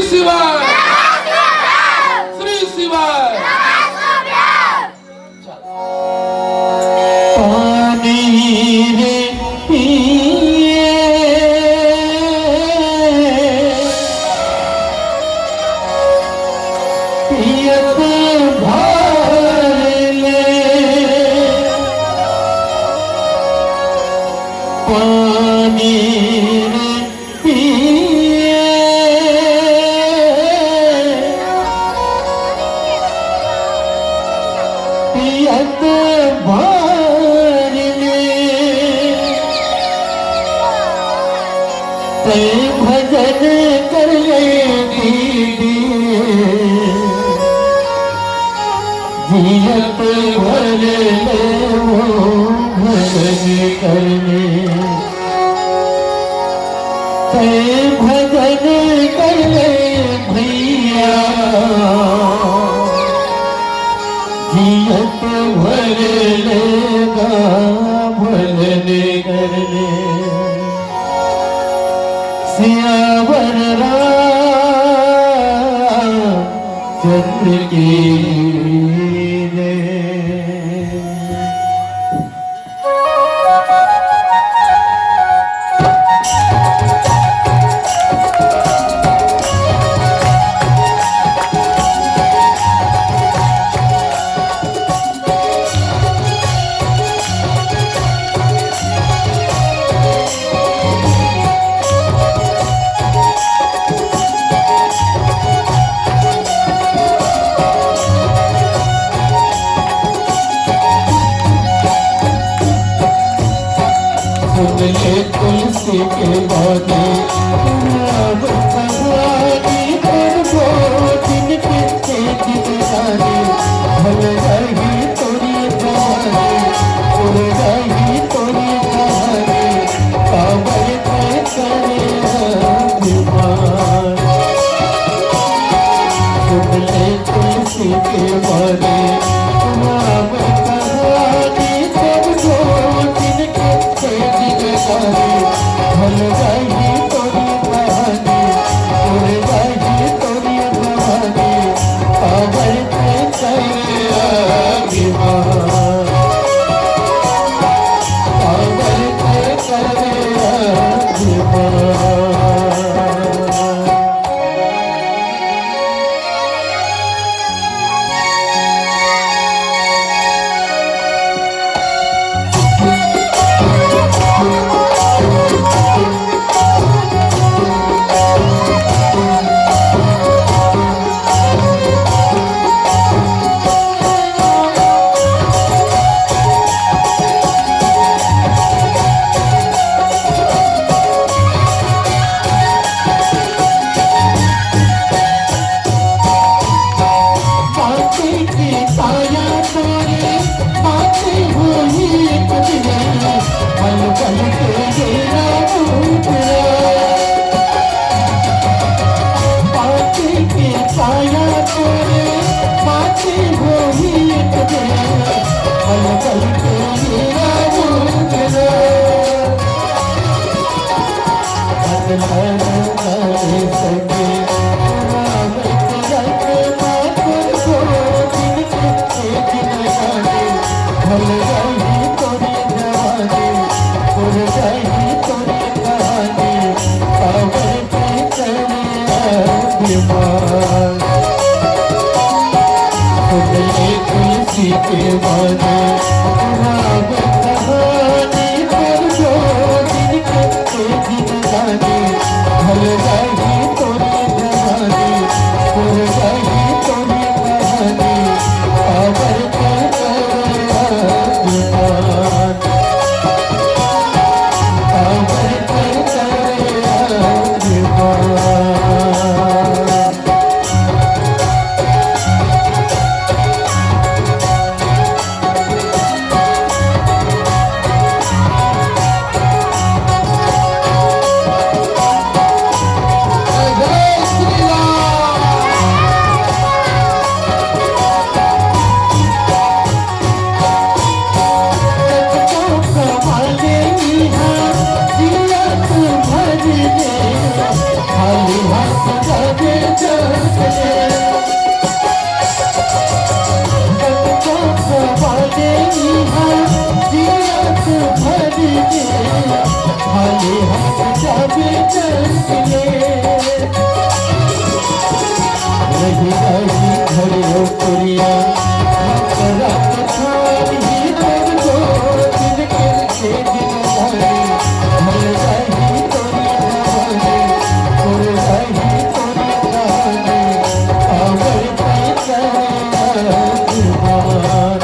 शिवाय श्री शिवाय। पानी रे पिए पियत भर ले पानी रे पिए पियत भर ले ते भजन कर ले दीदी जियत भर ले वो भजन कर ले ते भजन कर ले भैया जियत भर लेगा भजन कर ले सियावर रामचंद्र की जय। सुनले तुलसी के बानी राम भगवानी करबो दिन कितने दिन जानी भल रही तोरी कहानी उड़ रही तोरी कहानी कांवर पे करे अभिमान। सुनले तुलसी के बानी राम भगवानी करबो दिन कितने भल रही तोरी कहानी उड़ रही तोरी कहानी कांवर पे करे अभिमान कांवर पे करे अभिमान। तुलसी के बानी राम कहानी करबो दिन कितने दिन जानी भल रही तोरी कहानी उड़ रही तोरी कहानी कांवर पे करे अभिमान कांवर पे करे अभिमान। इसलिए रही रही घड़ियों पुरिया रात खाली तब को दिन के दिन जाने भर रही तोरी जाने और रही तोरी जाने आवर पैसा जुबान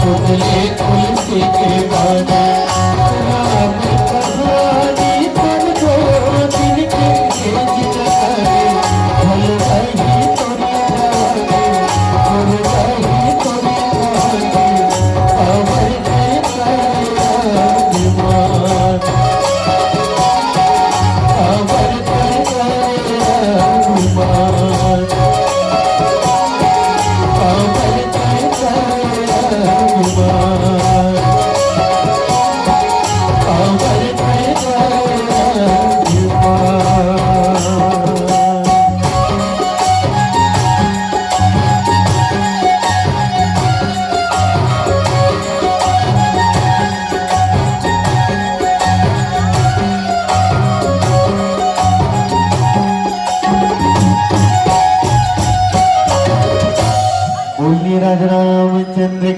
सुनले तुलसी के बाने राम कहानी तब को दिन के दिन जाने भर रही तोरी जाने और रही तोरी जाने आवर पैसा जुबान आवर पैसा जुबान आवर पैसा जुबान आवर पैसा जुबान बोलिए राजा रामचंद्र